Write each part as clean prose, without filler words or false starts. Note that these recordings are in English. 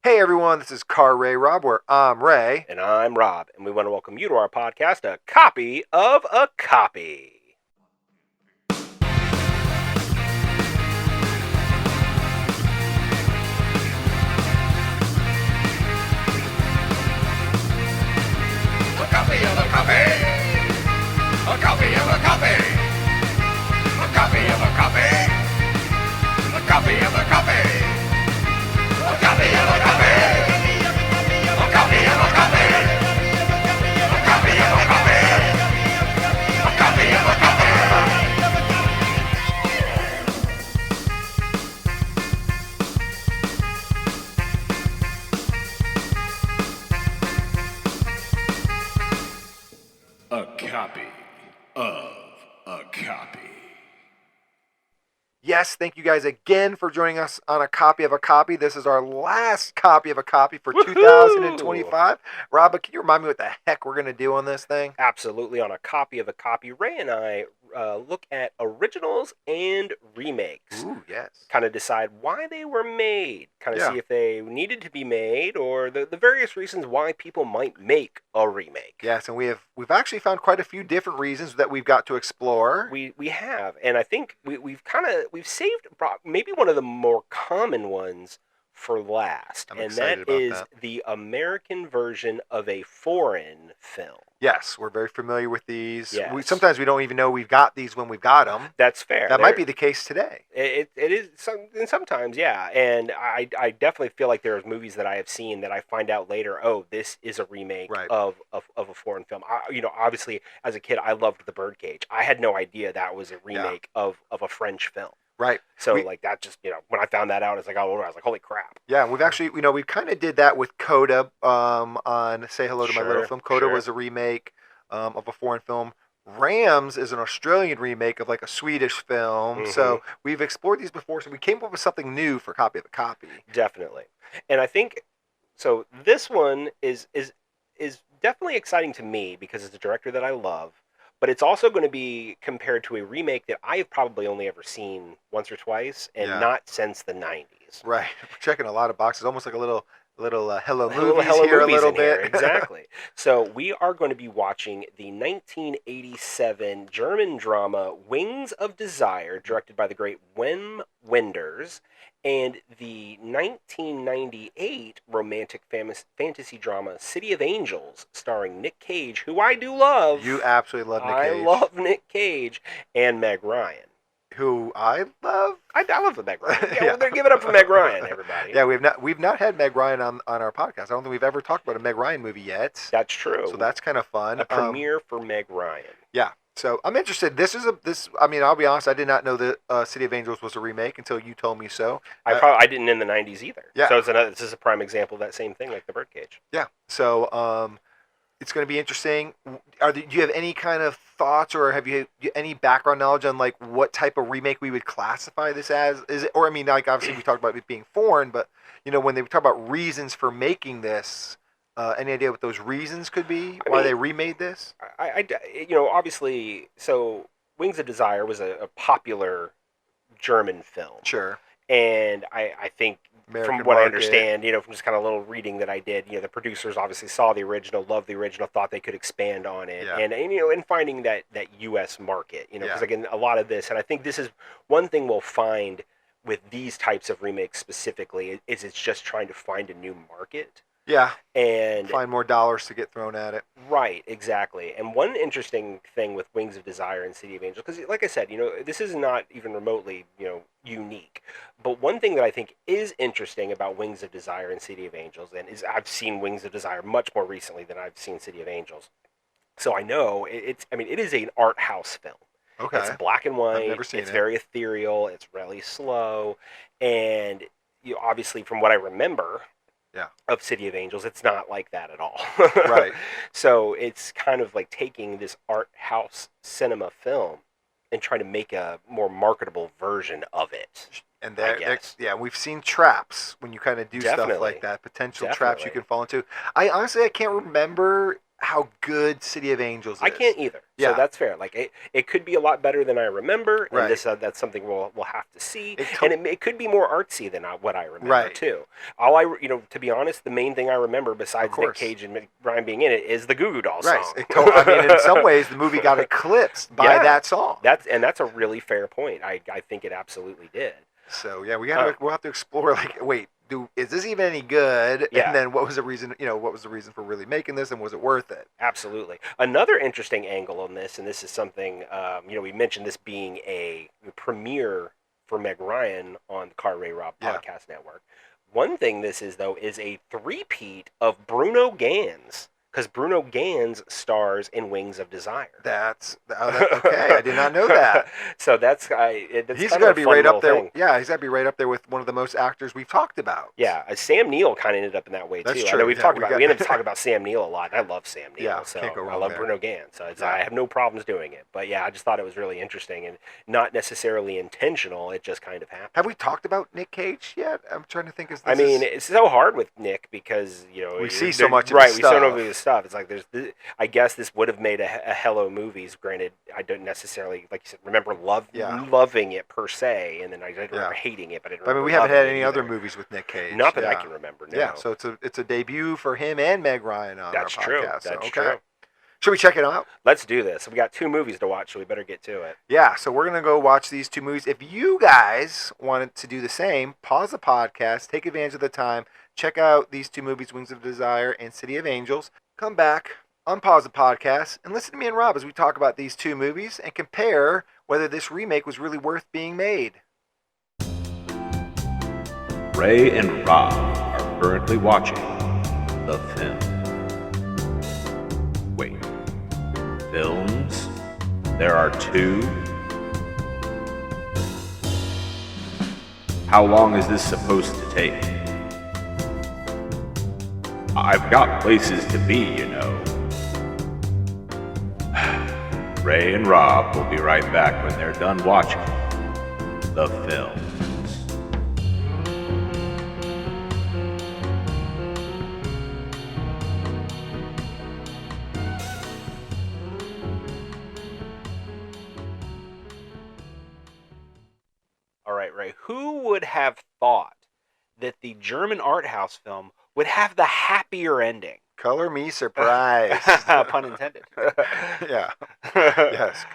Hey everyone, this is Car Ray Rob, where I'm Ray. And I'm Rob, and we want to welcome you to our podcast, A Copy of a Copy. A copy of a copy. A copy of a copy. A copy of a copy. A copy of a copy. A copy of a copy. A copy of a copy. A copy of a copy. A copy of a copy. A copy of a copy. Yes, thank you guys again for joining us on A Copy of a Copy. This is our last copy of a copy for Woohoo! 2025. Rob, can you remind me what the heck we're going to do on this thing? Absolutely, on A Copy of a Copy, Ray and I look at originals and remakes. Ooh, yes. Kind of decide why they were made. Kind of Yeah. see if they needed to be made, or the various reasons why people might make a remake. Yes, and we've actually found quite a few different reasons that we've got to explore. We have, and I think we've saved maybe one of the more common ones for last, I'm and excited that about is that. the American version of a foreign film. Yes, we're very familiar with these. Yes. Sometimes we don't even know we've got these when we've got them. That's fair. That might be the case today. It is and sometimes, yeah. And I definitely feel like there's movies that I have seen that I find out later, oh, this is a remake Right. of a foreign film. Obviously, as a kid, I loved The Birdcage. I had no idea that was a remake of a French film. Right. So that just, when I found that out, it's like, oh, I was like, holy crap. Yeah, we've actually, we kind of did that with Coda on Say Hello to My Little Sure, Film. Coda sure. was a remake of a foreign film. Rams is an Australian remake of like a Swedish film. So we've explored these before. So we came up with something new for Copy of a Copy. Definitely. And I think, so this one is definitely exciting to me because it's a director that I love. But it's also going to be compared to a remake that I have probably only ever seen once or twice, and Yeah. not since the 90s. Right. We're checking a lot of boxes, almost like a little Hello Little Movies Hello here Movies a little in here, bit. exactly. So we are going to be watching the 1987 German drama Wings of Desire, directed by the great Wim Wenders, and the 1998 romantic fantasy drama City of Angels, starring Nick Cage, who I do love. You absolutely love Nick Cage. I love Nick Cage, and Meg Ryan. Who I love. I love the Meg Ryan. Yeah, Yeah. well, they're giving up for Meg Ryan, everybody. Yeah, we've not had Meg Ryan on our podcast. I don't think we've ever talked about a Meg Ryan movie yet. That's true. So that's kind of fun. A premiere for Meg Ryan. Yeah. So I'm interested. I mean, I'll be honest. I did not know that City of Angels was a remake until you told me so. I didn't in the 90s either. Yeah. So this is a prime example of that same thing, like The Birdcage. Yeah. So it's going to be interesting. Do you have any kind of thoughts, or have you any background knowledge on like what type of remake we would classify this as? Is it, or I mean, like obviously we talked about it being foreign, but when they talk about reasons for making this, any idea what those reasons could be? Why they remade this? Obviously, so Wings of Desire was a popular German film. Sure. And I think, American from what I market. understand, from just kind of a little reading that I did, the producers obviously saw the original, loved the original, thought they could expand on it, Yeah. and finding that U.S. market, because Yeah. again, a lot of this, and I think this is one thing we'll find with these types of remakes specifically, is it's just trying to find a new market. Yeah. And Find more dollars to get thrown at it. right, exactly. And one interesting thing with Wings of Desire and City of Angels, because like I said, this is not even remotely, unique. But one thing that I think is interesting about Wings of Desire and City of Angels, and is I've seen Wings of Desire much more recently than I've seen City of Angels. So I know it is an art house film. Okay. It's black and white. I've never seen it's it. very ethereal. It's really slow. And obviously, from what I remember, Yeah. of City of Angels, it's not like that at all. Right. So it's kind of like taking this art house cinema film and trying to make a more marketable version of it. And I that, guess. yeah, we've seen traps when you kind of do stuff Definitely. like that. Potential traps you Definitely. can fall into. I honestly, I can't remember how good City of Angels is. I can't either. Yeah. So that's fair. Like it could be a lot better than I remember, and Right. that's something we'll have to see. It And it could be more artsy than what I remember Right. too. To be honest, the main thing I remember besides Nick course. Cage and Meg Ryan being in it is the Goo Goo Dolls Right. song. I mean, in some ways, the movie got eclipsed by Yeah. that song. That's a really fair point. I think it absolutely did. So yeah, we'll have to explore. Like, wait, is this even any good? Yeah. And then what was the reason? What was the reason for really making this, and was it worth it? Absolutely. Another interesting angle on this, and this is something, we mentioned this being a premiere for Meg Ryan on the Car Ray Rob Yeah. Podcast Network. One thing this is, though, is a three-peat of Bruno Ganz, because Bruno Ganz stars in Wings of Desire. Okay. I did not know that. So that's He's kind got to of a be fun right up little there. thing. Yeah, he's got to be right up there with one of the most actors we've talked about. Yeah, Sam Neill kind of ended up in that way, That's too. I true. know we Yeah, ended up talking about Sam Neill a lot, and I love Sam Neill, Yeah, so can't go I wrong love there. Bruno Ganz, so Yeah. I have no problems doing it. But yeah, I just thought it was really interesting, and not necessarily intentional, it just kind of happened. Have we talked about Nick Cage yet? I'm trying to think. It's so hard with Nick because We see so much of right. his We so stuff. know his stuff. It's like I guess this would have made a Hello Movies. Granted, I don't necessarily, like you said, remember loving it per se, and then I didn't remember hating it, but I didn't. I mean, we haven't had any other movies with Nick Cage. Not that I can remember. No. Yeah, so it's a debut for him and Meg Ryan on That's our true. podcast. That's okay. true. Should we check it out? Let's do this. We got 2 movies to watch, so we better get to it. Yeah, so we're going to go watch these 2 movies. If you guys wanted to do the same, pause the podcast, take advantage of the time, check out these 2 movies, Wings of Desire and City of Angels. Come back, unpause the podcast, and listen to me and Rob as we talk about these 2 movies and compare whether this remake was really worth being made. Ray and Rob are currently watching the film. Wait, films? There are 2? How long is this supposed to take? I've got places to be, you know. Ray and Rob will be right back when they're done watching the films. All right, Ray. Who would have thought that the German art house film would have the happier ending? Color me surprised. Pun intended. Yeah. Yes.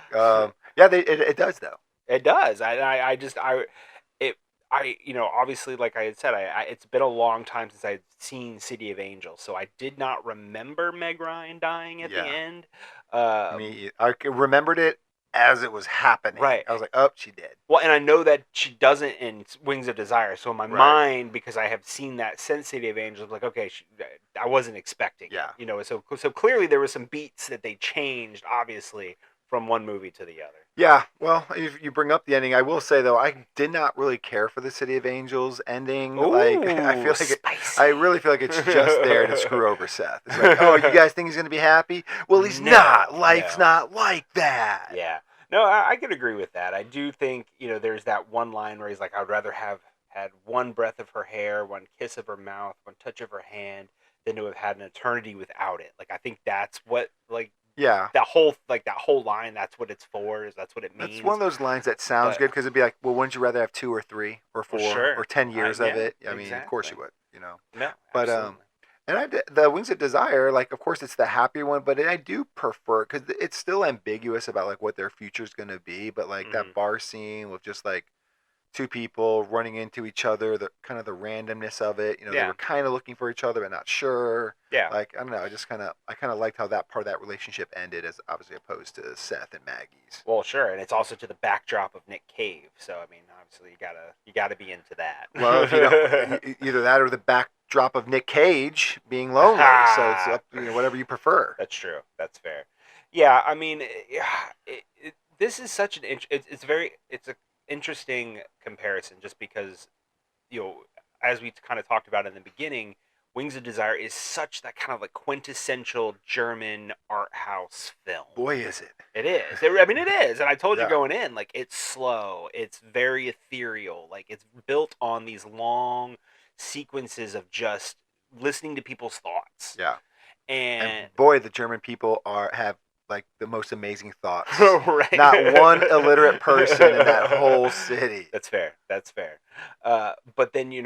It does though. It does. Obviously, like I had said, it's been a long time since I'd seen City of Angels, so I did not remember Meg Ryan dying at the end. I remembered it as it was happening. Right. I was like, oh, she did. Well, and I know that she doesn't in Wings of Desire, so in my mind, because I have seen that since City of Angels, I'm like, okay, I wasn't expecting it. So clearly there were some beats that they changed, obviously, from one movie to the other. Yeah, well, if you bring up the ending, I will say though, I did not really care for the City of Angels ending. Ooh, I feel like spicy. I really feel like it's just there to screw over Seth. It's like, oh, you guys think he's gonna be happy? Well, he's not. Life's not like that. Yeah. No, I could agree with that. I do think, there's that one line where he's like, I'd rather have had one breath of her hair, one kiss of her mouth, one touch of her hand, than to have had an eternity without it. Like, I think that's what, Yeah. that whole line, that's what it's for, that's what it means. That's one of those lines that sounds good because it'd be like, well, wouldn't you rather have 2 or 3 or 4 or 10 years of it? I mean, of course you would, No, But absolutely. And the Wings of Desire, like, of course, it's the happier one, but I do prefer because it's still ambiguous about like what their future's gonna be. But like that bar scene with just like 2 people running into each other, the kind of the randomness of it. They were kind of looking for each other but not sure. Yeah. Like, I don't know. I kind of liked how that part of that relationship ended, as obviously opposed to Seth and Maggie's. Well, sure, and it's also to the backdrop of Nick Cave, so I mean, obviously you gotta be into that. Well, if you don't, either that or the backdrop of Nick Cage being lonely. So it's up, whatever you prefer. That's true. That's fair. Yeah, I mean, this is such an it's an interesting comparison, just because as we kind of talked about in the beginning, Wings of Desire is such that kind of like quintessential German art house film. Boy, is it. It is. I mean, it is. And I told you Yeah. going in, like, it's slow. It's very ethereal. Like, it's built on these long sequences of just listening to people's thoughts. Yeah. And boy, the German people have like the most amazing thoughts. right. Not one illiterate person in that whole city. That's fair. That's fair. But then you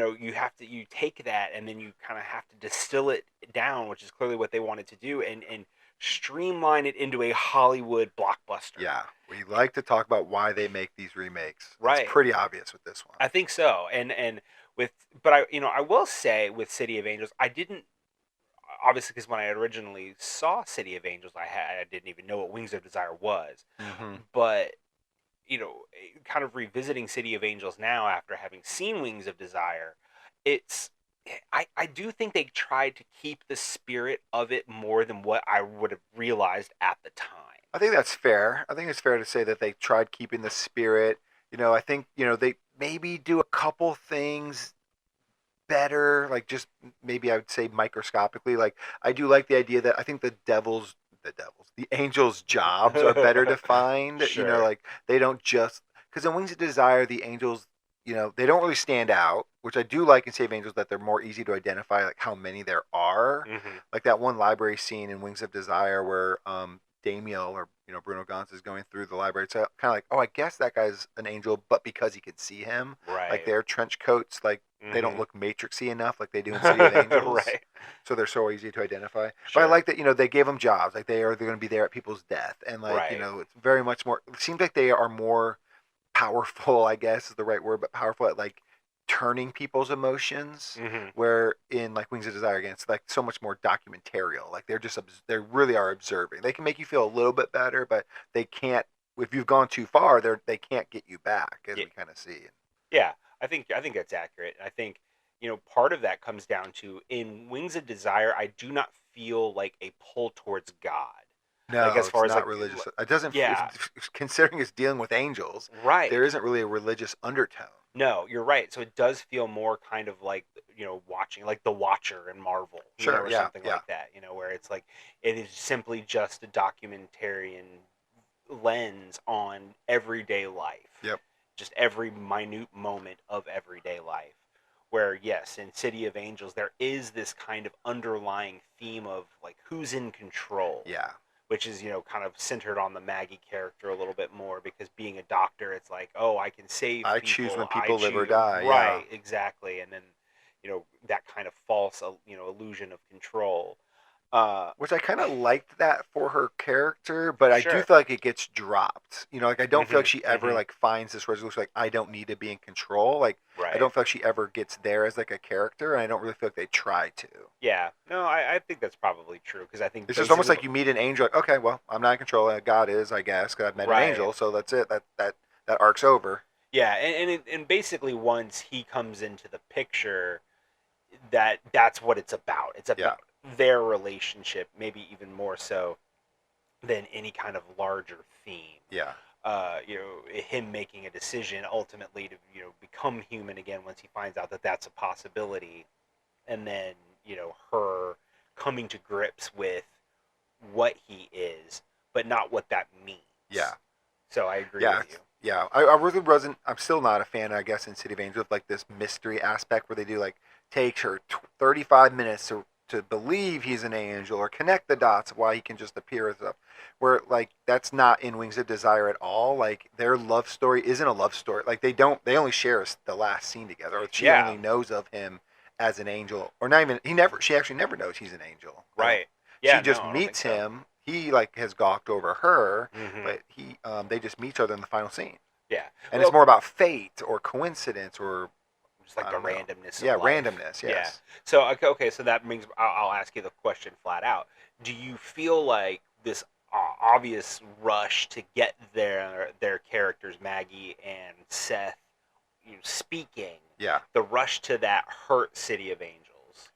take that and then you kind of have to distill it down, which is clearly what they wanted to do, and streamline it into a Hollywood blockbuster. Yeah, we like to talk about why they make these remakes. Right. It's pretty obvious with this one. I think so. But I will say with City of Angels, I didn't, obviously, because when I originally saw City of Angels, I didn't even know what Wings of Desire was. Mm-hmm. But kind of revisiting City of Angels now after having seen Wings of Desire, I do think they tried to keep the spirit of it more than what I would have realized at the time. I think that's fair. I think it's fair to say that they tried keeping the spirit. I think they maybe do a couple things better, like just maybe I would say microscopically. Like I do like the idea that I think the angels' jobs are better defined. Sure. Like they don't just because in Wings of Desire the angels, they don't really stand out, which I do like in Save Angels that they're more easy to identify, like how many there are. Mm-hmm. Like that one library scene in Wings of Desire where Damiel or Bruno Ganz is going through the library. It's kind of like, oh, I guess that guy's an angel, but because he can see him, right? Like their trench coats, like mm-hmm. they don't look matrixy enough, like they do in City of Angels, right? So they're so easy to identify. Sure. But I like that they gave them jobs, like they're going to be there at people's death, and like right. It's very much more. It seems like they are more powerful, I guess is the right word, but powerful at like turning people's emotions. Mm-hmm. Where in like Wings of Desire, again, it's like so much more documentarial. Like they really are observing. They can make you feel a little bit better, but they can't. If you've gone too far, they can't get you back, as we kind of see. Yeah, I think that's accurate. I think part of that comes down to in Wings of Desire, I do not feel like a pull towards God. No, like, as far it's as not like, religious. It doesn't. Yeah. Considering it's dealing with angels, right? There isn't really a religious undertone. No, you're right. So it does feel more kind of like watching like The Watcher in Marvel, sure, or something like that. Where it's like it is simply just a documentarian lens on everyday life. Yep. Just every minute moment of everyday life. Where yes, in City of Angels there is this kind of underlying theme of like who's in control. Yeah. Which is, kind of centered on the Maggie character a little bit more because being a doctor, it's like, oh, I can save people. I choose when people live or die. Right, exactly. And then, that kind of false, illusion of control. Which I kind of liked that for her character, but I Sure. do feel like it gets dropped. Like I don't feel like she ever mm-hmm. like finds this resolution. Like I don't need to be in control. Like right. I don't feel like she ever gets there as like a character, and I don't really feel like they try to. Yeah, no, I think that's probably true because I think it's just almost like you meet an angel. Like, okay, well, I'm not in control. God is, I guess, because I've met right. an angel, so that's it. That arc's over. Yeah, and basically once he comes into the picture, that's what it's about. It's about their relationship, maybe even more so than any kind of larger theme. Yeah. Him making a decision ultimately to become human again once he finds out that that's a possibility, and then her coming to grips with what he is, but not what that means. Yeah. So I agree with you. Yeah, I really wasn't. I'm still not a fan, I guess, in City of Angels, like this mystery aspect where they do like takes her 35 minutes to believe he's an angel or connect the dots of why he can just appear as a. Where like that's not in Wings of Desire at all. Like their love story isn't a love story. Like they only share the last scene together. Or she only knows of him as an angel, or not even. She actually never knows he's an angel. Right. Yeah. She just meets him. He like has gawked over her, mm-hmm. but they just meet each other in the final scene. Yeah, and it's more about fate or coincidence or just like the randomness. Yeah, of life. Randomness. Yes. Yeah. So okay, so that means I'll ask you the question flat out. Do you feel like this obvious rush to get their characters, Maggie and Seth, speaking? Yeah. The rush to that hurt City of Angels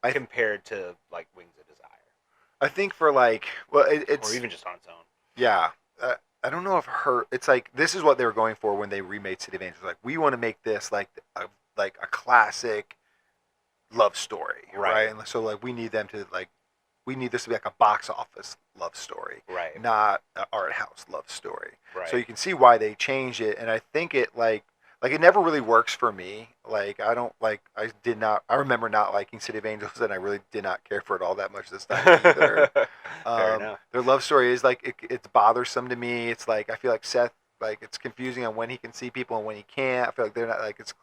compared to like Wings of Desire. I think for like, well, it's or even just on its own. Yeah. I don't know if it's like this is what they were going for when they remade City of Angels. Like we want to make this like a classic love story, right? And so like we need this to be like a box office love story, right? Not an art house love story. Right. So you can see why they changed it, and I think it like like it never really works for me. Like I don't like I remember not liking City of Angels, and I really did not care for it all that much this time either. Fair enough. Their love story is like it's bothersome to me. It's like I feel like Seth, like it's confusing on when he can see people and when he can't. I feel like they're not like it's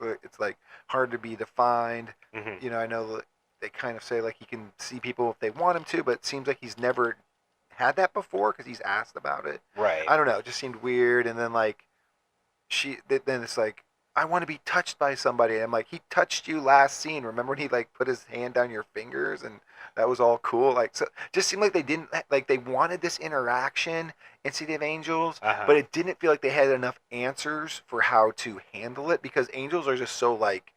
like hard to be defined. Hmm. You know, I know that they kind of say like he can see people if they want him to, but it seems like he's never had that before because he's asked about it. Right. I don't know. It just seemed weird. And then like then it's like I want to be touched by somebody. And I'm like, he touched you last scene. Remember when he like put his hand down your fingers and that was all cool. Like so, just seemed like they didn't like they wanted this interaction in City of Angels, but it didn't feel like they had enough answers for how to handle it because angels are just so like,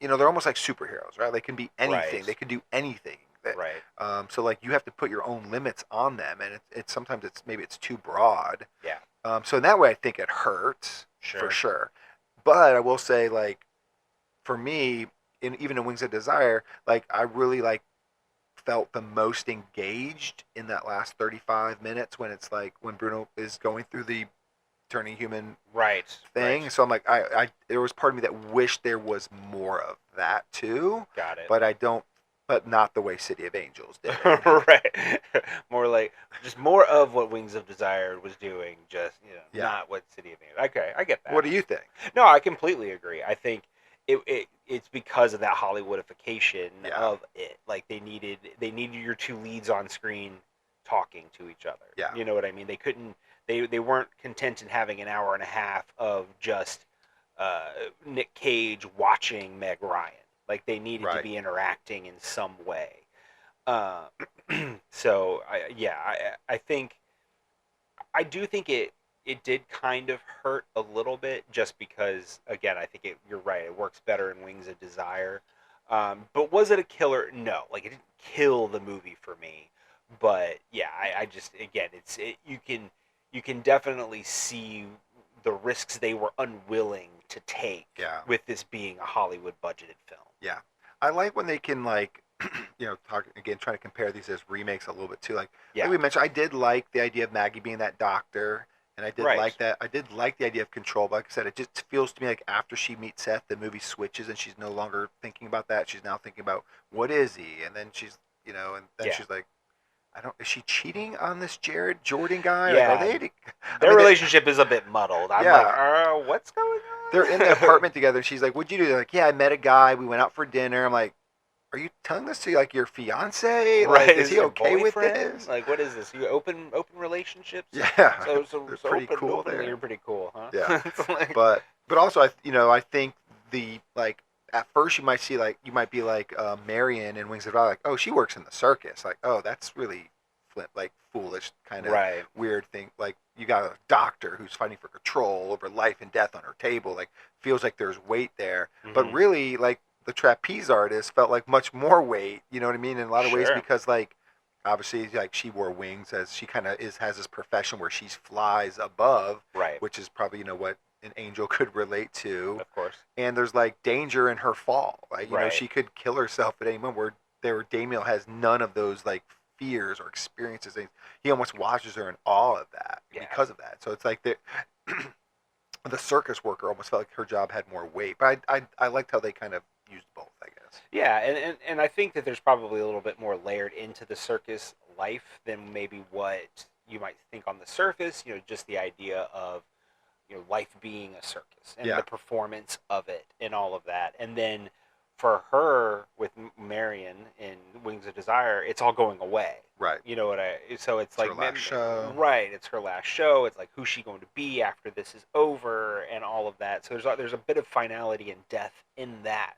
you know, they're almost like superheroes, right? They can be anything. Right. They can do anything. Right. So like you have to put your own limits on them, and it's sometimes maybe it's too broad. Yeah. So in that way, I think it hurts Sure. for sure. But I will say, like, for me, even in Wings of Desire, like I really like felt the most engaged in that last 35 minutes when it's like when Bruno is going through the turning human Right. thing. Right. So I'm like, I there was part of me that wished there was more of that too, Got it. but I don't. But not the way City of Angels did. Right. More like just more of what Wings of Desire was doing, just not what City of Angels. Okay, I get that. What do you think? No, I completely agree. I think it's because of that Hollywoodification of it. Like they needed your two leads on screen talking to each other. Yeah. You know what I mean? They couldn't. They weren't content in having an hour and a half of just Nick Cage watching Meg Ryan. Like they needed to be interacting in some way. So I think I do think it did kind of hurt a little bit just because again I think you're right, it works better in Wings of Desire. But was it a killer? No, like it didn't kill the movie for me. But yeah, I just again you can definitely see the risks they were unwilling to take with this being a Hollywood budgeted film. Yeah. I like when they can like talk again, trying to compare these as remakes a little bit too. Like we mentioned, I did like the idea of Maggie being that doctor, and I did like that. I did like the idea of control, but like I said, it just feels to me like after she meets Seth, the movie switches, and she's no longer thinking about that. She's now thinking about what is he, and then she's and then she's like, is she cheating on this Jordan guy? Yeah. Like, their relationship is a bit muddled. I'm like, what's going on? They're in the apartment together. She's like, what'd you do? They're like, I met a guy. We went out for dinner. I'm like, are you telling this to like your fiance? Right. Like, is he okay with this? Like, what is this? You open relationships? Yeah. So pretty open, cool openly, there. you're pretty cool, huh? Yeah. Like, but also, I think the like at first you might be like Marion in Wings of Desire, like, oh, she works in the circus. Like, oh, that's really like foolish kind of weird thing. Like you got a doctor who's fighting for control over life and death on her table. Like feels like there's weight there, but really like the trapeze artist felt like much more weight. You know what I mean? In a lot of ways, because like obviously like she wore wings as she kind of has this profession where she flies above, which is probably what an angel could relate to. Of course. And there's like danger in her fall. Like you know she could kill herself at any moment. Where Damiel has none of those like fears or experiences. He almost watches her in awe of that because of that. So it's like the circus worker almost felt like her job had more weight. But I liked how they kind of used both, I guess. Yeah, and I think that there's probably a little bit more layered into the circus life than maybe what you might think on the surface. Just the idea of life being a circus and the performance of it and all of that. And then for her with Marion in Wings of Desire, it's all going away. Right. So it's like her last show. Right. It's her last show. It's like who's she going to be after this is over and all of that. So there's a bit of finality and death in that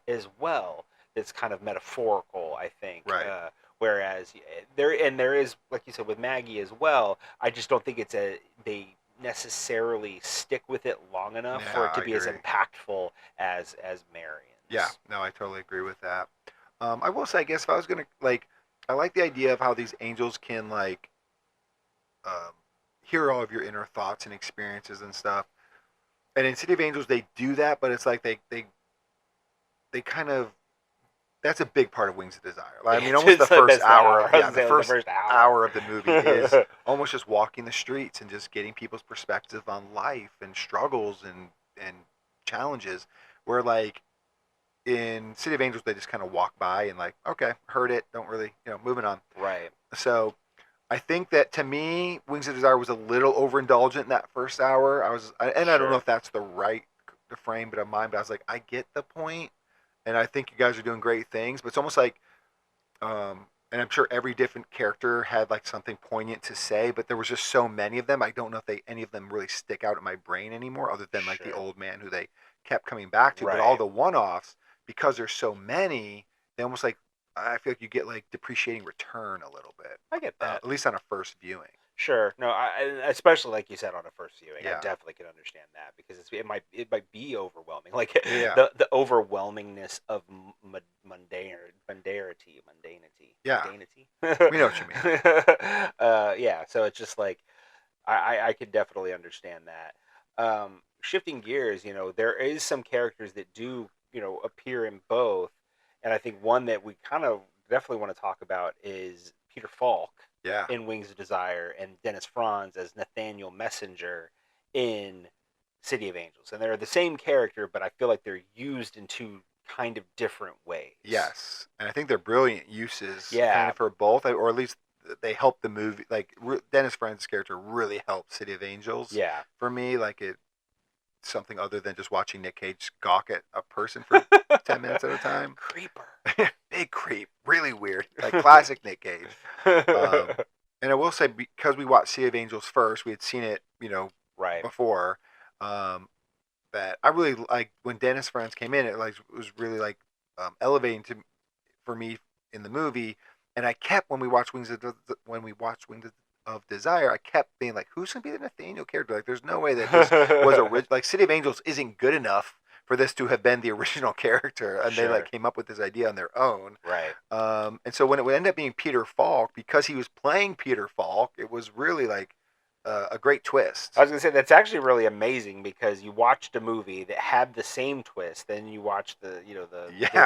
as well. That's kind of metaphorical, I think. Right. Whereas there is, like you said, with Maggie as well. I just don't think they necessarily stick with it long enough for it to be as impactful as Marion. Yeah, no, I totally agree with that. I will say, I guess if I was gonna I like the idea of how these angels can hear all of your inner thoughts and experiences and stuff. And in City of Angels, they do that, but it's like they kind of that's a big part of Wings of Desire. Like, I mean, almost the first hour. The first hour of the movie is almost just walking the streets and just getting people's perspective on life and struggles and challenges where like in City of Angels they just kind of walk by and like, okay, heard it, don't really, moving on. Right. So I think that to me, Wings of Desire was a little overindulgent in that first hour. I don't know if that's the frame, but of mine. But I was like, I get the point, and I think you guys are doing great things. But it's almost like, and I'm sure every different character had like something poignant to say, but there was just so many of them. I don't know if any of them really stick out in my brain anymore, other than like the old man who they kept coming back to. But all the one-offs, because there's so many, they almost like I feel like you get like depreciating return a little bit. I get that. At least on a first viewing. Sure. No, especially like you said on a first viewing, Yeah. I definitely can understand that because it might be overwhelming. Like Yeah. the overwhelmingness of mundanity. Yeah. Mundanity. We know what you mean. Yeah. So it's just like I could definitely understand that. Shifting gears, there is some characters that do appear in both, and I think one that we kind of definitely want to talk about is Peter Falk. Yeah. In Wings of Desire, and Dennis Franz as Nathaniel Messenger in City of Angels. And they're the same character, but I feel like they're used in two kind of different ways. Yes. And I think they're brilliant uses Yeah. kind of for both, or at least they help the movie. Like Dennis Franz's character really helped City of Angels. Yeah. For me, like something other than just watching Nick Cage gawk at a person for 10 minutes at a time. Creeper. Big creep. Really weird. Like classic Nick Cage. And I will say, because we watched Sea of Angels first, we had seen it, right. before. That I really like when Dennis Franz came in. It was really like elevating for me in the movie. And I kept when we watched Wings of Desire, I kept being like, who's gonna be the Nathaniel character? Like, there's no way that this was original. Like, City of Angels isn't good enough for this to have been the original character, and they like came up with this idea on their own. Right. And so when it would end up being Peter Falk, because he was playing Peter Falk, it was really like a great twist. I was gonna say that's actually really amazing because you watched a movie that had the same twist, then you watched the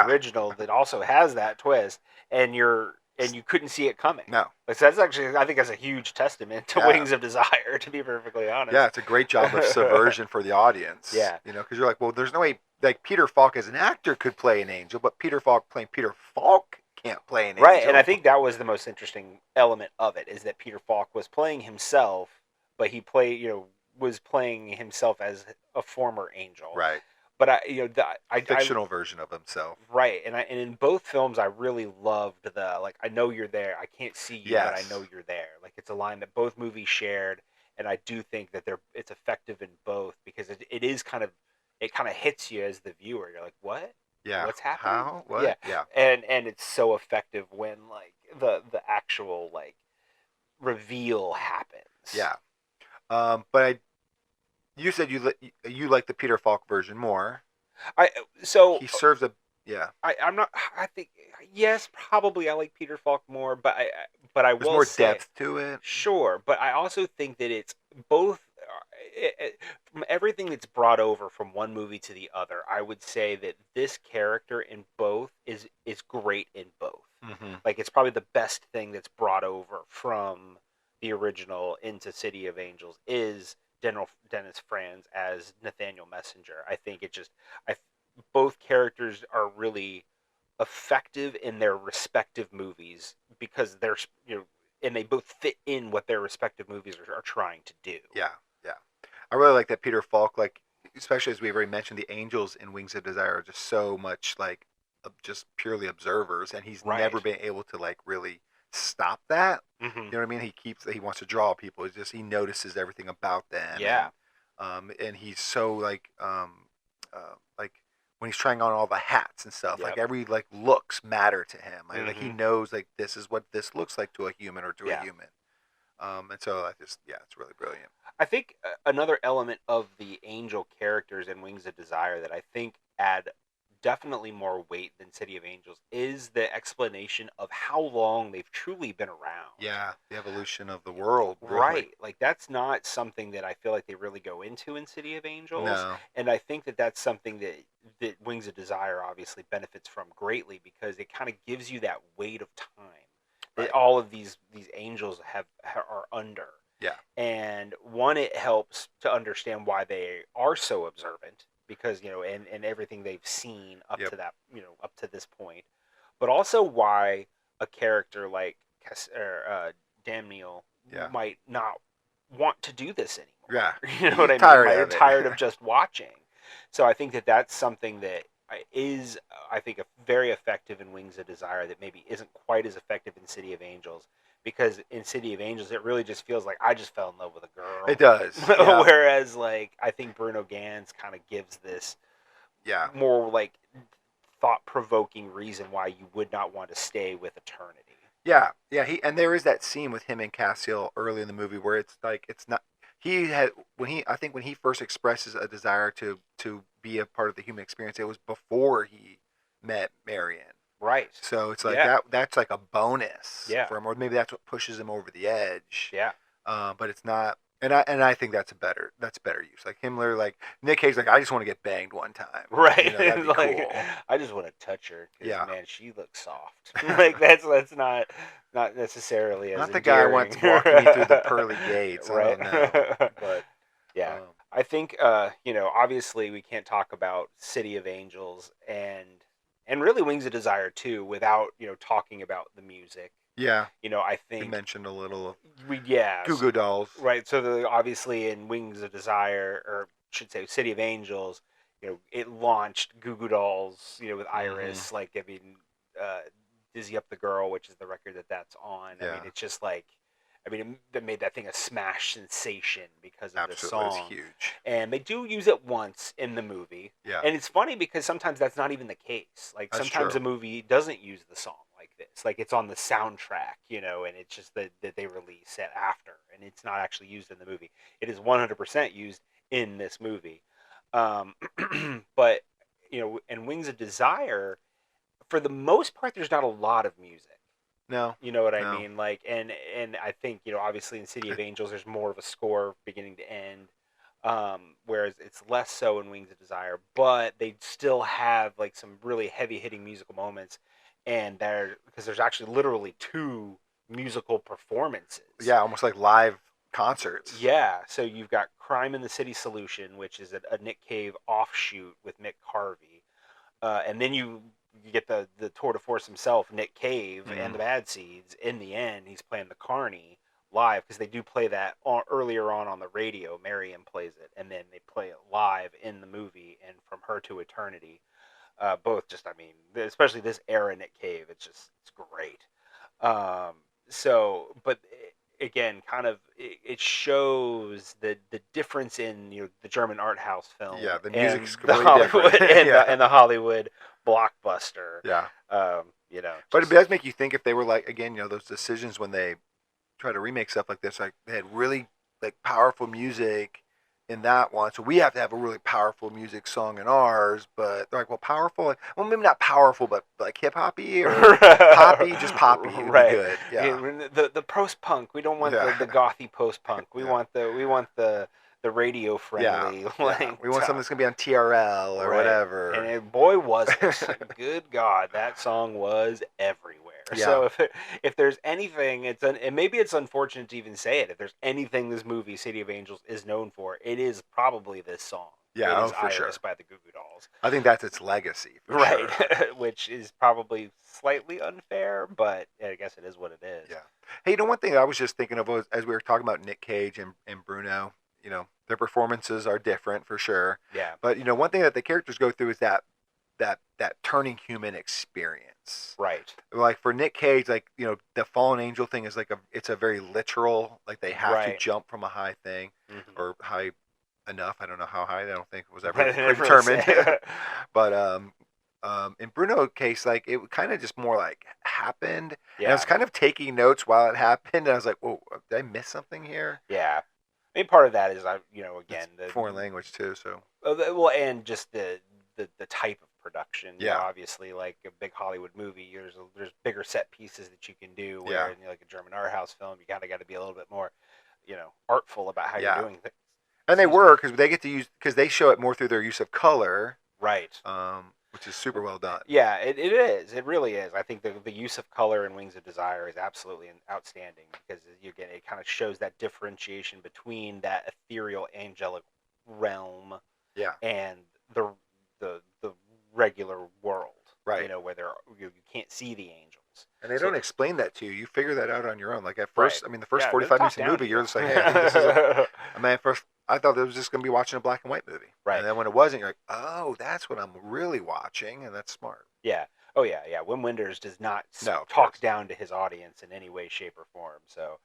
original that also has that twist, and you couldn't see it coming. No. Like, so that's actually, I think that's a huge testament to Wings of Desire, to be perfectly honest. Yeah, it's a great job of subversion for the audience. Yeah. Because you're like, well, there's no way, like, Peter Falk as an actor could play an angel, but Peter Falk playing Peter Falk can't play an angel. Right, and I think that was the most interesting element of it, is that Peter Falk was playing himself, but he was playing himself as a former angel. Right. But fictional version of himself. Right, and in both films, I really loved the like, I know you're there. I can't see you, but I know you're there. Like, it's a line that both movies shared, and I do think that it's effective in both because it kind of hits you as the viewer. You're like, what? Yeah. What's happening? How? What? Yeah. And it's so effective when like the actual like reveal happens. Yeah. But you said you like the Peter Falk version more. He serves a I think yes, probably I like Peter Falk more, but I will There's more say, depth to it. Sure, but I also think that it's both. From everything that's brought over from one movie to the other, I would say that this character in both is great in both. Mm-hmm. Like, it's probably the best thing that's brought over from the original into City of Angels is Dennis Franz as Nathaniel Messenger. I think both characters are really effective in their respective movies because they're and they both fit in what their respective movies are trying to do. Yeah. I really like that Peter Falk, like, especially as we've already mentioned, the angels in Wings of Desire are just so much like just purely observers, and he's never been able to like really stop that. Mm-hmm. You know what I mean? He wants to draw people. It's just he notices everything about them. Yeah. And he's so like when he's trying on all the hats and stuff, like every like looks matter to him. Like, like he knows like this is what this looks like to a human or to a human. And so it's really brilliant. I think another element of the angel characters in Wings of Desire that I think add definitely more weight than City of Angels is the explanation of how long they've truly been around. Yeah, the evolution of the world. Really. Right. Like, that's not something that I feel like they really go into in City of Angels. No. And I think that that's something that Wings of Desire obviously benefits from greatly because it kind of gives you that weight of time that all of these angels are under. Yeah. And one, it helps to understand why they are so observant because and everything they've seen up Yep. to that up to this point, but also why a character like Daniel Yeah. might not want to do this anymore. Yeah. You know what I mean? Tired Like, of it. tired of just watching. So I think that that's something that is, I think, very effective in Wings of Desire that maybe isn't quite as effective in City of Angels. Because in City of Angels, it really just feels like I just fell in love with a girl. It does. Yeah. Whereas, like, I think Bruno Ganz kind of gives this Yeah. more, like, thought-provoking reason why you would not want to stay with Eternity. Yeah. Yeah. And there is that scene with him and Cassiel early in the movie where it's like it's not. I think when he first expresses a desire to be a part of the human experience, it was before he met Marion. Right. So it's like Yeah. that's like a bonus Yeah. for him, or maybe that's what pushes him over the edge. Yeah. But it's not, and I think that's better use. Like Himmler, like Nick Cage, like I just want to get banged one time. Right. You know, that'd be Like, cool. I just want to touch her because, Yeah. man, she looks soft. Like, that's not necessarily as Not the guy who endearing. wants walking me through the pearly gates. Right. I don't know. But yeah. I think, obviously we can't talk about City of Angels and really Wings of Desire too without, talking about the music. yeah, I you think mentioned a little of yeah. Goo Goo Dolls. Right. So obviously in Wings of Desire, or should say City of Angels, it launched Goo Goo Dolls, with Iris. Like, I mean, Dizzy Up the Girl, which is the record that's on. I Yeah. mean, it's just like, it made that thing a smash sensation because of Absolutely, the song. it's huge. And they do use it once in the movie. Yeah, And it's funny because sometimes that's not even the case. Like, That's sometimes true. a movie doesn't use the song like this. Like, it's on the soundtrack, and it's just that they release it after. And it's not actually used in the movie. It is 100% used in this movie. But, in Wings of Desire, for the most part, there's not a lot of music. no, You know what I No. mean? Like, and I think, obviously in City of Angels, there's more of a score beginning to end. Whereas it's less so in Wings of Desire, but they still have like some really heavy hitting musical moments, and because there's actually literally 2 musical performances. yeah, almost like live concerts. Yeah. So you've got Crime in the City Solution, which is a Nick Cave offshoot with Mick Harvey, and then you get the tour de force himself, Nick Cave, and the Bad Seeds. In the end, he's playing the Carney live because they do play that earlier on the radio. Marion plays it, and then they play it live in the movie. And From Her to Eternity, both just, especially this era Nick Cave, it's great. But again, kind of it shows the difference in the German art house film. Yeah, the and music's the completely Hollywood different. and, Yeah. and the Hollywood blockbuster. Yeah, but it just- does make you think if they were like, again, those decisions when they try to remake stuff like this, like they had really like powerful music in that one, so we have to have a really powerful music song in ours. But they're like, well, powerful, like, well, maybe not powerful, but like hip hoppy or poppy, just poppy, would Right. be good. Yeah, The post punk. We don't want Yeah. the gothy post punk. We Yeah. want the radio friendly. yeah. Like, We want something that's gonna be on TRL or Right. whatever. And boy, was it! Good God, that song was everywhere. Yeah. So if there's anything, and maybe it's unfortunate to even say it. If there's anything this movie, City of Angels, is known for, it is probably this song. Yeah, It is for Iris sure. by the Goo Goo Dolls. I think that's its legacy, for Right, sure. which is probably slightly unfair, but I guess it is what it is. Yeah. Hey, one thing I was just thinking of was as we were talking about Nick Cage and Bruno, their performances are different for sure. Yeah. But one thing that the characters go through is that turning human experience. Right. Like for Nick Cage, like the fallen angel thing is like it's a very literal. Like they have to Right. jump from a high thing Mhm. or high enough. I don't know how high. I don't think it was ever Right, never determined. say. But in Bruno's case, like it kind of just more like happened. And I Yeah. was kind of taking notes while it happened, and I was like, "Whoa, did I miss something here?" Yeah. I mean, part of that is, again, It's foreign language too, so well, and just the type of production. Yeah. Obviously, like a big Hollywood movie, there's bigger set pieces that you can do. Where Yeah. in like a German art house film, you kind of got to be a little bit more, artful about how Yeah. you're doing things. and they Excuse me. were because they get to use because they show it more through their use of color, Right. which is super well done. Yeah, it is. It really is. I think the use of color in Wings of Desire is absolutely outstanding because it kind of shows that differentiation between that ethereal angelic realm Yeah, and the regular world, Right. where you can't see the angels. And they So- don't explain that to you. You figure that out on your own. Like at Right. first, I mean, the first Yeah, 45 minutes of the down movie, to you're you. just like, hey, I think this is I mean, at first, I thought it was just going to be watching a black and white movie. Right. And then when it wasn't, you're like, oh, that's what I'm really watching. And that's smart. Yeah. Oh yeah, yeah. Wim Wenders does not No, of talk course. down to his audience in any way, shape, or form. So,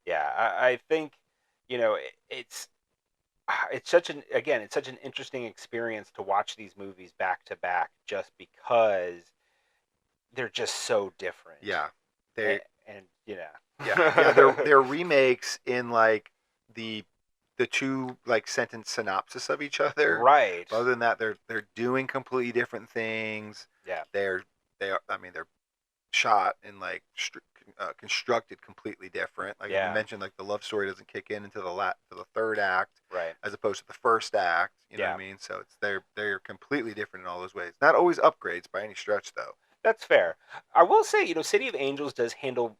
yeah, I think it's such an interesting experience to watch these movies back to back, just because they're just so different. Yeah. And Yeah. They're remakes in like the two like sentence synopsis of each other. right. But other than that, they're doing completely different things. Yeah. They're shot and like constructed completely different. Like Yeah. you mentioned, like the love story doesn't kick in until the third act, Right. as opposed to the first act. You know Yeah. what I mean? So they're completely different in all those ways. Not always upgrades by any stretch, though. That's fair. I will say, City of Angels does handle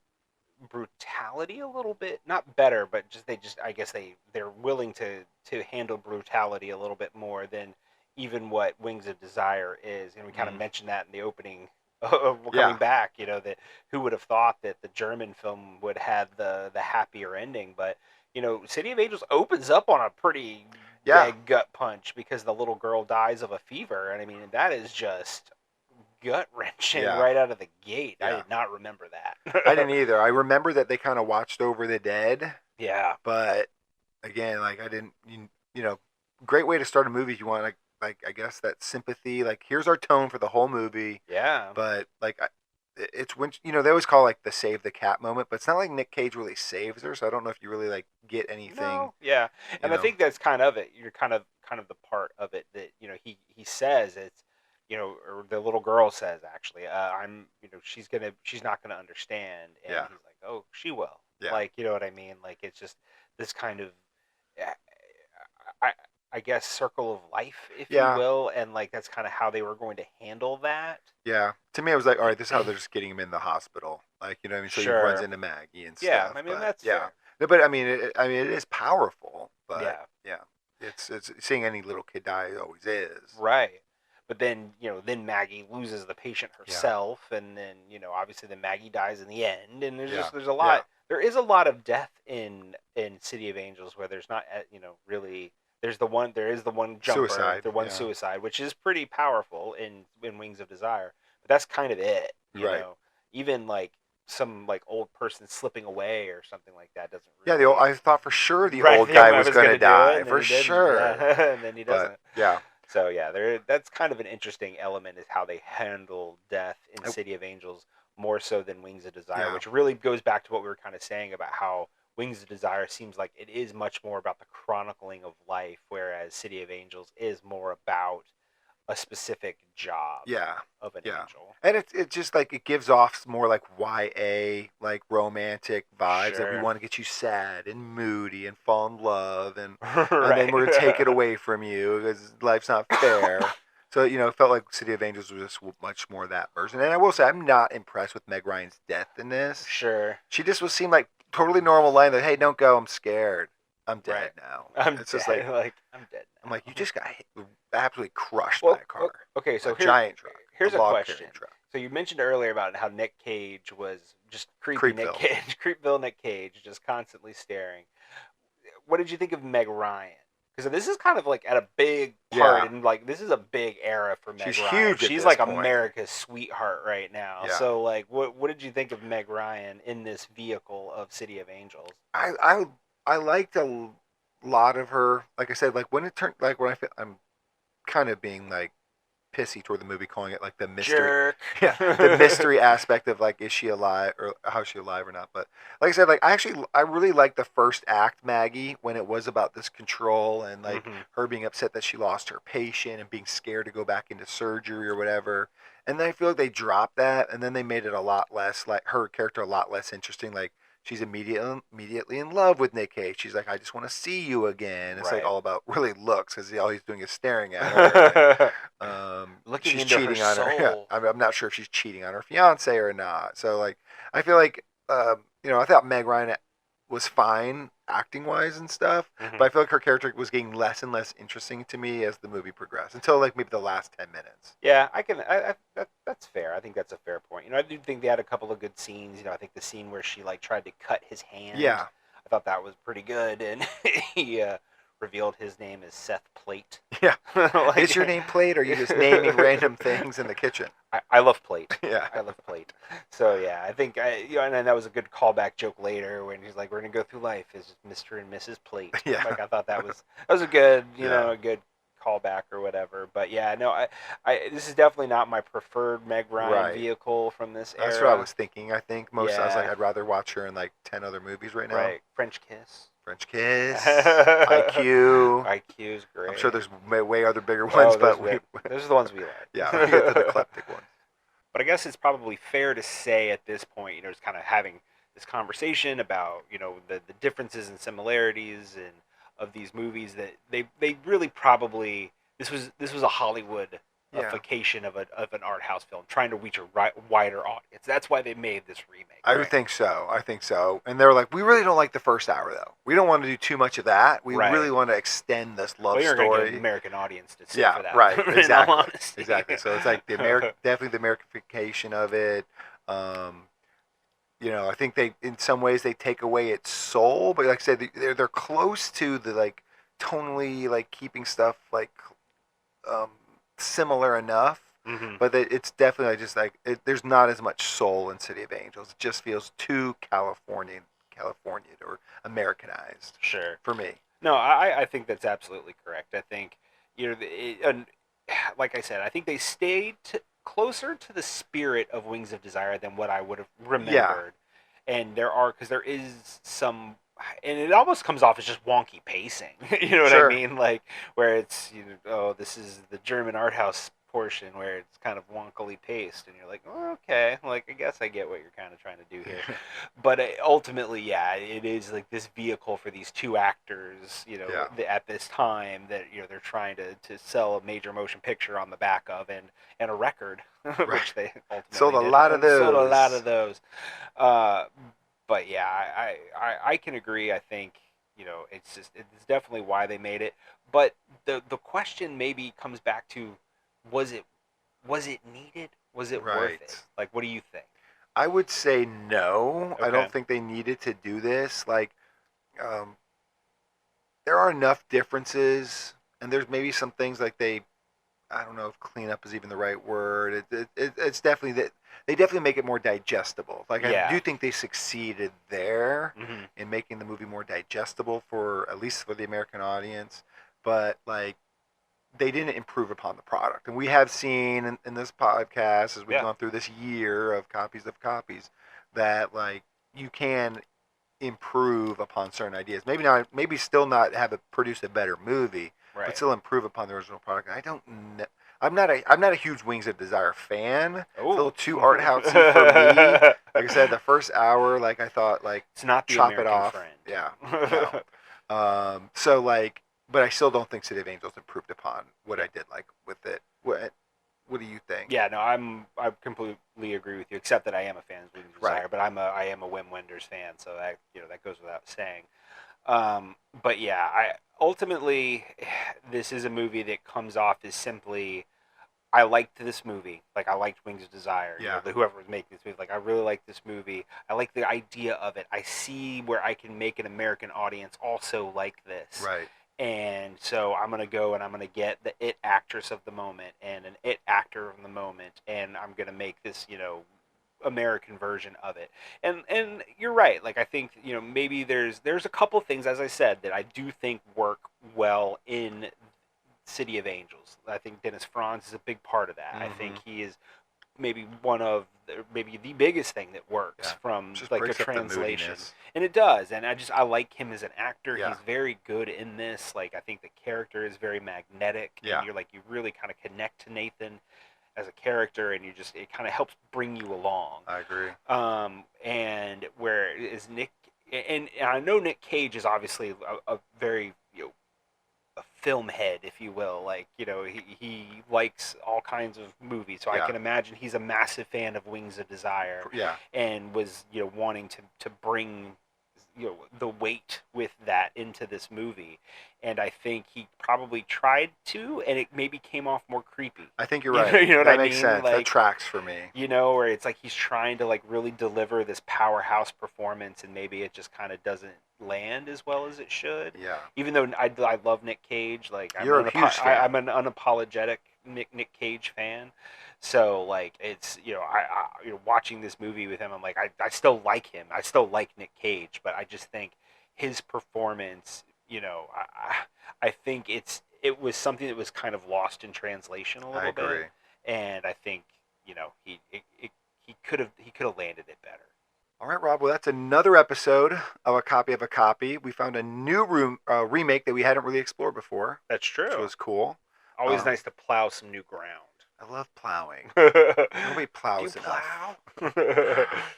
brutality a little bit, not better, but I guess they're willing to handle brutality a little bit more than even what Wings of Desire is. And we kind of mentioned that in the opening. Coming back, that who would have thought that the German film would have the happier ending, but City of Angels opens up on a pretty big gut punch because the little girl dies of a fever, and I mean that is just gut wrenching right out of the gate. I did not remember that. I didn't either. I remember that they kind of watched over the dead. Yeah. But again, like I didn't, great way to start a movie. You want like I guess that sympathy. Like here's our tone for the whole movie. Yeah. But like it's when they always call like the save the cat moment, but it's not like Nick Cage really saves her. So I don't know if you really like get anything. No. Yeah. And I think that's kind of it. You're kind of the part of it that he says it's. Or the little girl says, actually, she's not gonna understand, and he's like, oh, she will, like, you know what I mean? Like, it's just this kind of, I guess, circle of life, if you will, and like that's kind of how they were going to handle that. Yeah, to me, I was like, all right, this is how they're just getting him in the hospital, like, you know what I mean? So he runs into Maggie and stuff. Yeah, I mean that's fair. But I mean, it is powerful, but yeah, it's seeing any little kid die always is right. But then, then Maggie loses the patient herself, and then, obviously then Maggie dies in the end, and there's a lot. There is a lot of death in City of Angels where there's not, really. There is the one jumper, suicide, which is pretty powerful in Wings of Desire. But that's kind of it, you know. Even like some like old person slipping away or something like that doesn't. Really I thought for sure the old guy was going to die for sure, and then he doesn't. But, So that's kind of an interesting element is how they handle death in City of Angels more so than Wings of Desire, which really goes back to what we were kind of saying about how Wings of Desire seems like it is much more about the chronicling of life, whereas City of Angels is more about a specific job of an angel. And it's just like it gives off more like YA, like romantic vibes. Like we want to get you sad and moody and fall in love, and then we're going to take it away from you because life's not fair. So, it felt like City of Angels was just much more that version. And I will say, I'm not impressed with Meg Ryan's death in this. Sure. She just seemed like totally normal line that, hey, don't go, I'm scared. I'm dead now. It's just like I'm dead now. I'm like, you just got absolutely crushed by a car. Okay, so giant truck. Here's a question. Truck. So you mentioned earlier about how Nick Cage was just Creepville Nick Cage, just constantly staring. What did you think of Meg Ryan? Because this is kind of like at a big part, and like this is a big era for Meg Ryan. She's huge. She's like America's sweetheart right now. Yeah. So like, what did you think of Meg Ryan in this vehicle of City of Angels? I liked a lot of her. Like I said, like when it turned, like when I'm kind of being like pissy toward the movie, calling it like the mystery. Jerk. The mystery aspect of like, is she alive or how is she alive or not? But like I said, like I really liked the first act, Maggie, when it was about this control and like her being upset that she lost her patient and being scared to go back into surgery or whatever. And then I feel like they dropped that, and then they made it a lot less, like her character a lot less interesting. Like she's immediately in love with Nick Cage. She's like, I just want to see you again. It's like all about really looks, because all he's doing is staring at her. Looking she's into cheating her on soul. her. Yeah, I'm not sure if she's cheating on her fiance or not. So like, I feel like I thought Meg Ryan was fine. acting wise and stuff. Mhm. But I feel like her character was getting less and less interesting to me as the movie progressed until like maybe the last 10 minutes. Yeah, that's fair. I think that's a fair point. You know, I do think they had a couple of good scenes. You know, I think the scene where she like tried to cut his hand. Yeah. I thought that was pretty good, and he revealed his name as Seth Plate. Yeah. Like- Is your name Plate, or are you just naming random things in the kitchen? I love Plate. Yeah. I love Plate. So yeah, I think and then that was a good callback joke later when he's like, "We're gonna go through life as Mr. and Mrs. Plate." Yeah. Like I thought that was a good, Yeah. a good callback or whatever. But yeah, no, I this is definitely not my preferred Meg Ryan Right. vehicle from this era. That's what I was thinking. I think I was Yeah. like, I'd rather watch her in like 10 other movies right now. Right, French Kiss. French Kiss, IQ. IQ's great. I'm sure there's way other bigger Oh, ones, those but we, those are the ones we like. yeah, we get to the eclectic ones. But I guess it's probably fair to say at this point, just kind of having this conversation about, the differences and similarities and of these movies that they really probably this was a Hollywood Yeah. ification of an art house film trying to reach a wider audience. That's why they made this remake. I would think so. I think so. And they're like, we really don't like the first hour though. We don't want to do too much of that. We Right. really want to extend this love Well, you're going to get story. an American audience to sit Yeah, for that. right. in all Exactly. honesty. Exactly. So it's like definitely the Americanification of it. I think they, in some ways, they take away its soul, but like I said, they're close to the like tonally like keeping stuff like similar enough. Mhm. But it's definitely just like there's not as much soul in City of Angels. It just feels too Californian or Americanized Sure. for me. No, I think that's absolutely correct. I think, like I said, I think they stayed closer to the spirit of Wings of Desire than what I would have remembered. And because there is some, and it almost comes off as just wonky pacing. You know what Sure. I mean? Like where it's, this is the German art house portion where it's kind of wonkily paced, and you're like, oh, okay, like I guess I get what you're kind of trying to do here. But ultimately, yeah, it is like this vehicle for these two actors, Yeah. at this time that they're trying to sell a major motion picture on the back of, and a record, which they ultimately Sold a did. lot of Sold a those. lot of those. But yeah, I can agree. I think it's definitely why they made it. But the question maybe comes back to, was it needed? Was it worth Right. it? Like, what do you think? I would say no. I Okay. don't think they needed to do this. Like, there are enough differences, and there's maybe some things like I don't know if cleanup is even the right word. It's definitely that they definitely make it more digestible. Like, Yeah. I do think they succeeded there Mm-hmm. in making the movie more digestible at least for the American audience. But like, they didn't improve upon the product. And we have seen in this podcast, as we've Yeah. gone through this year of copies, that like you can improve upon certain ideas. Maybe still not produce a better movie, Right. but still improve upon the original product. And I don't know. I'm not a huge Wings of Desire fan. It's a little too art housey for me. Like I said, the first hour, like I thought, like It's not the chop American it off. friend. Yeah. No. So like, but I still don't think City of Angels improved upon what I did like with it. What do you think? Yeah, no, I completely agree with you. Except that I am a fan of Wings of Desire, Right. but I am a Wim Wenders fan, so that goes without saying. But yeah, ultimately this is a movie that comes off as simply, I liked this movie. Like, I liked Wings of Desire. Yeah. Whoever was making this movie, like, I really like this movie. I like the idea of it. I see where I can make an American audience also like this. Right. And so I'm going to go and I'm going to get the it actress of the moment and an it actor of the moment, and I'm going to make this, American version of it. And you're right. Like, I think, maybe there's a couple things, as I said, that I do think work well in City of Angels. I think Dennis Franz is a big part of that. I think he is maybe maybe the biggest thing that works Yeah. from Just like a breaks up the translation. moodiness. And it does. And I like him as an actor. Yeah. He's very good in this. Like, I think the character is very magnetic. Yeah. And you really kind of connect to Nathan as a character, and it kind of helps bring you along. I agree. And where is Nick, and I know Nick Cage is obviously a very, a film head, if you will. Like, he likes all kinds of movies, so I Yeah. can imagine he's a massive fan of Wings of Desire, Yeah. and was wanting to bring the weight with that into this movie, and I think he probably tried to, and it maybe came off more creepy. I think you're right. You know what that I makes mean? sense. That Like, tracks for me. where it's like he's trying to like really deliver this powerhouse performance, and maybe it just kind of doesn't land as well as it should. Yeah. Even though I love Nick Cage, like You're a huge fan. I'm an unapologetic Nick Cage fan. So like it's watching this movie with him, I'm like I still like him. I still like Nick Cage, but I just think his performance, I think it was something that was kind of lost in translation a little agree. bit, and I think he could have landed it better. All right, Rob. Well, that's another episode of A Copy of a Copy. We found a new remake that we hadn't really explored before, That's true. which was cool. Always nice to plow some new ground. I love plowing. Nobody plows enough.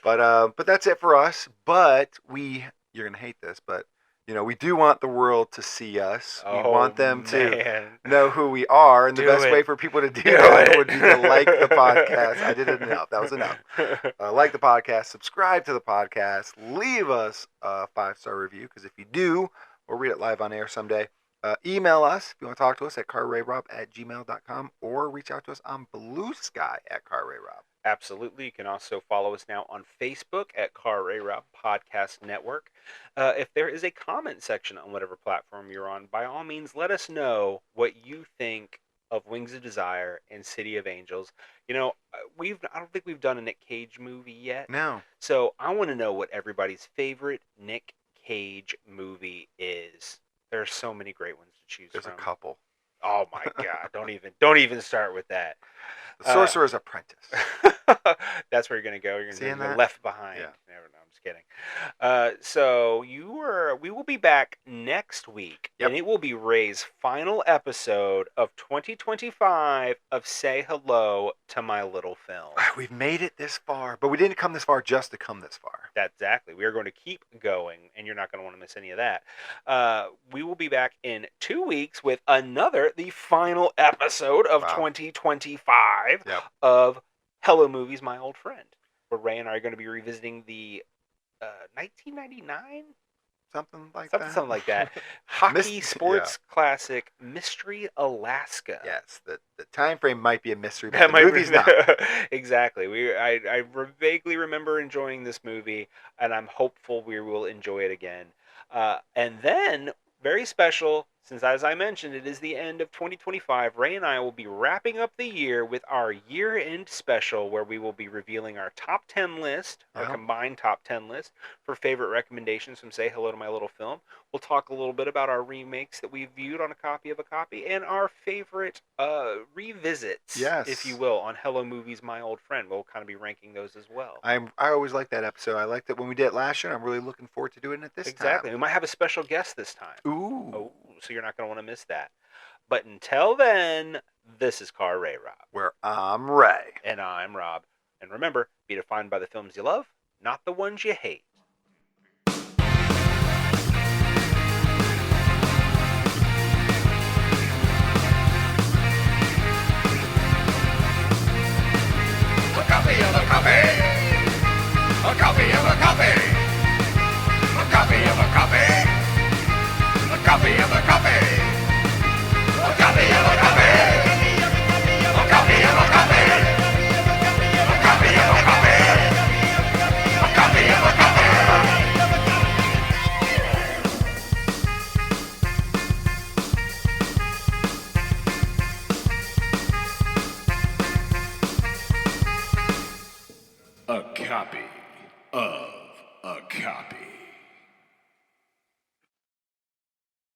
But that's it for us. But you're gonna hate this, but we do want the world to see us. We want them to know who we are, and the best way for people to do that would be to like the podcast. I did it enough. That was enough. Like the podcast, subscribe to the podcast, leave us a 5-star review, because if you do, we'll read it live on air someday. Email us if you want to talk to us at carrayrob@gmail.com, or reach out to us on Blue Sky at carrayrob. Absolutely. You can also follow us now on Facebook at Car Ray Rob Podcast Network. If there is a comment section on whatever platform you're on, by all means, let us know what you think of Wings of Desire and City of Angels. I don't think we've done a Nick Cage movie yet. No. So I want to know what everybody's favorite Nick Cage movie is. There are so many great ones to choose There's from. a couple. Oh my God! Don't even start with that. The Sorcerer's Apprentice. That's where you're gonna go. You're gonna go Left Behind. Yeah. Never know. I'm just kidding. So we will be back next week, and it will be Ray's final episode of 2025 of Say Hello to My Little Film. We've made it this far, but we didn't come this far just to come this far. That's exactly. We are going to keep going, and you're not going to want to miss any of that. We will be back in 2 weeks with the final episode of 2025 of Hello Movies, My Old Friend, where Ray and I are going to be revisiting the 1999? Something like that. Hockey sports classic, Mystery Alaska. Yes, the time frame might be a mystery, but the movie's not. Exactly. I vaguely remember enjoying this movie, and I'm hopeful we will enjoy it again. And then, very special, since as I mentioned, it is the end of 2025, Ray and I will be wrapping up the year with our year-end special, where we will be revealing our top 10 list, our combined top 10 list, for favorite recommendations from Say Hello to My Little Film. We'll talk a little bit about our remakes that we've viewed on A Copy of a Copy, and our favorite revisits, if you will, on Hello Movies, My Old Friend. We'll kind of be ranking those as well. I always like that episode. I liked it when we did it last year. I'm really looking forward to doing it this time. Exactly. We might have a special guest this time. Ooh. Oh, so you're not going to want to miss that. But until then, this is Car Ray Rob. Where I'm Ray. And I'm Rob. And remember, be defined by the films you love, not the ones you hate. A copy of a copy. A copy of a copy. A copy of a copy. A copy of a copy. A copy of a copy. A copy of a copy. A copy of a copy. A copy of a copy. A copy of a copy.